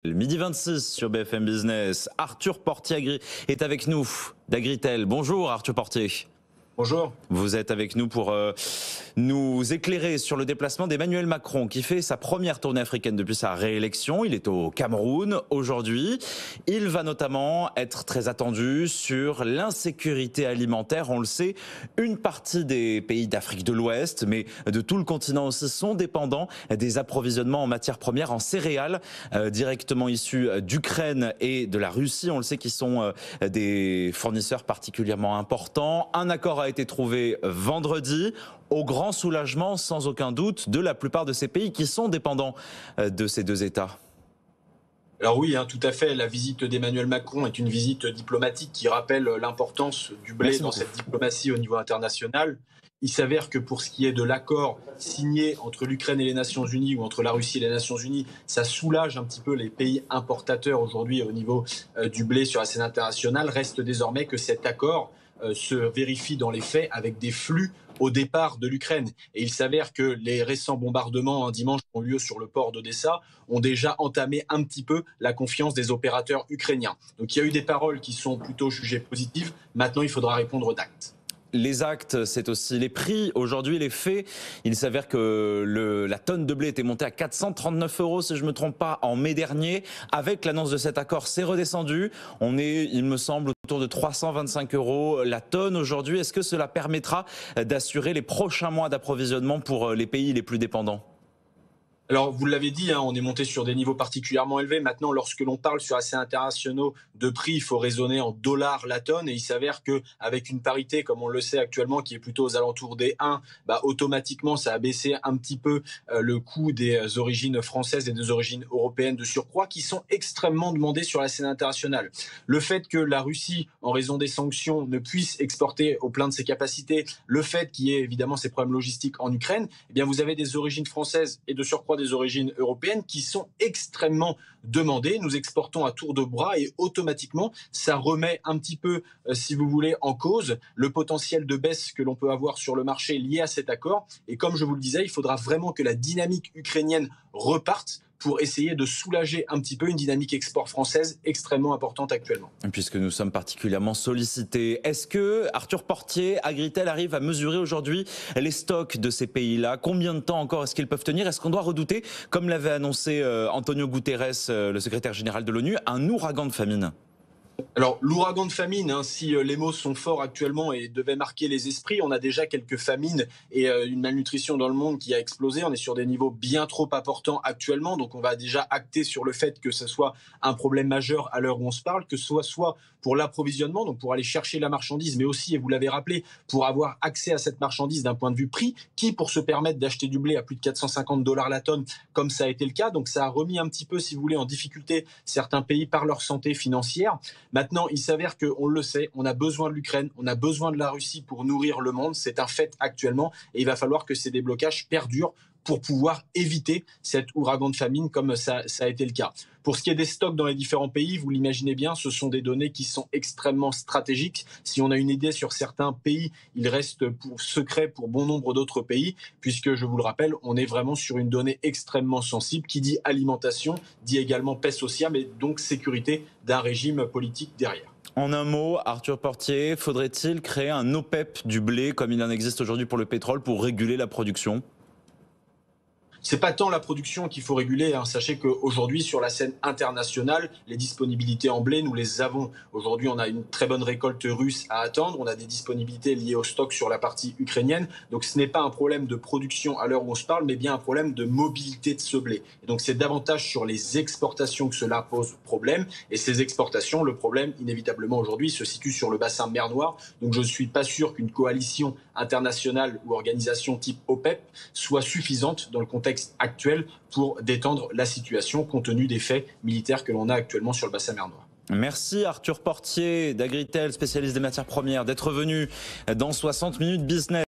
Midi 26 sur BFM Business. Arthur Portier est avec nous d'Agritel. Bonjour Arthur Portier. Bonjour. Vous êtes avec nous pour nous éclairer sur le déplacement d'Emmanuel Macron qui fait sa première tournée africaine depuis sa réélection. Il est au Cameroun aujourd'hui. Il va notamment être très attendu sur l'insécurité alimentaire. On le sait, une partie des pays d'Afrique de l'Ouest, mais de tout le continent aussi, sont dépendants des approvisionnements en matières premières, en céréales, directement issus d'Ukraine et de la Russie. On le sait qu'ils sont des fournisseurs particulièrement importants. Un accord a été trouvé vendredi, au grand soulagement, sans aucun doute, de la plupart de ces pays qui sont dépendants de ces deux États. Alors oui, tout à fait. La visite d'Emmanuel Macron est une visite diplomatique qui rappelle l'importance du blé dans cette diplomatie au niveau international. Il s'avère que pour ce qui est de l'accord signé entre l'Ukraine et les Nations Unies ou entre la Russie et les Nations Unies, ça soulage un petit peu les pays importateurs aujourd'hui au niveau du blé sur la scène internationale. Reste désormais que cet accord se vérifie dans les faits avec des flux au départ de l'Ukraine. Et il s'avère que les récents bombardements dimanche qui ont lieu sur le port d'Odessa ont déjà entamé un petit peu la confiance des opérateurs ukrainiens. Donc il y a eu des paroles qui sont plutôt jugées positives. Maintenant, il faudra répondre d'actes. Les actes, c'est aussi les prix. Aujourd'hui, les faits, il s'avère que la tonne de blé était montée à 439 €, si je ne me trompe pas, en mai dernier. Avec l'annonce de cet accord, c'est redescendu. On est, il me semble, autour de 325 € la tonne aujourd'hui. Est-ce que cela permettra d'assurer les prochains mois d'approvisionnement pour les pays les plus dépendants ? Alors, vous l'avez dit, on est monté sur des niveaux particulièrement élevés. Maintenant, lorsque l'on parle sur assez internationaux de prix, il faut raisonner en dollars la tonne. Et il s'avère qu'avec une parité, comme on le sait actuellement, qui est plutôt aux alentours des 1, automatiquement, ça a baissé un petit peu le coût des origines françaises et des origines européennes de surcroît, qui sont extrêmement demandées sur la scène internationale. Le fait que la Russie, en raison des sanctions, ne puisse exporter au plein de ses capacités, le fait qu'il y ait évidemment ces problèmes logistiques en Ukraine, eh bien, vous avez des origines françaises et de surcroît des origines européennes qui sont extrêmement demandées. Nous exportons à tour de bras et automatiquement, ça remet un petit peu, si vous voulez, en cause le potentiel de baisse que l'on peut avoir sur le marché lié à cet accord. Et comme je vous le disais, il faudra vraiment que la dynamique ukrainienne reparte pour essayer de soulager un petit peu une dynamique export française extrêmement importante actuellement. Puisque nous sommes particulièrement sollicités, est-ce que Arthur Portier, Agritel arrive à mesurer aujourd'hui les stocks de ces pays-là? Combien de temps encore est-ce qu'ils peuvent tenir? Est-ce qu'on doit redouter, comme l'avait annoncé Antonio Guterres, le secrétaire général de l'ONU, un ouragan de famine? Alors, l'ouragan de famine, si les mots sont forts actuellement et devaient marquer les esprits, on a déjà quelques famines et une malnutrition dans le monde qui a explosé. On est sur des niveaux bien trop importants actuellement, donc on va déjà acter sur le fait que ce soit un problème majeur à l'heure où on se parle, que ce soit pour l'approvisionnement, donc pour aller chercher la marchandise, mais aussi, et vous l'avez rappelé, pour avoir accès à cette marchandise d'un point de vue prix, qui pour se permettre d'acheter du blé à plus de 450 $ la tonne, comme ça a été le cas. Donc ça a remis un petit peu, si vous voulez, en difficulté certains pays par leur santé financière. Maintenant, il s'avère qu'on le sait, on a besoin de l'Ukraine, on a besoin de la Russie pour nourrir le monde. C'est un fait actuellement et il va falloir que ces déblocages perdurent pour pouvoir éviter cet ouragan de famine comme ça a été le cas. Pour ce qui est des stocks dans les différents pays, vous l'imaginez bien, ce sont des données qui sont extrêmement stratégiques. Si on a une idée sur certains pays, il reste secret pour bon nombre d'autres pays, puisque, je vous le rappelle, on est vraiment sur une donnée extrêmement sensible qui dit alimentation, dit également paix sociale et donc sécurité d'un régime politique derrière. En un mot, Arthur Portier, faudrait-il créer un OPEP du blé comme il en existe aujourd'hui pour le pétrole pour réguler la production ? C'est pas tant la production qu'il faut réguler. Sachez qu'aujourd'hui, sur la scène internationale, les disponibilités en blé, nous les avons. Aujourd'hui, on a une très bonne récolte russe à attendre. On a des disponibilités liées au stock sur la partie ukrainienne. Donc, ce n'est pas un problème de production à l'heure où on se parle, mais bien un problème de mobilité de ce blé. Et donc, c'est davantage sur les exportations que cela pose problème. Et ces exportations, le problème, inévitablement, aujourd'hui, se situe sur le bassin mer Noire. Donc, je ne suis pas sûr qu'une coalition internationale ou organisation type OPEP soit suffisante dans le contexte actuel pour détendre la situation compte tenu des faits militaires que l'on a actuellement sur le bassin mer Noire. Merci Arthur Portier d'Agritel, spécialiste des matières premières, d'être venu dans 60 minutes business.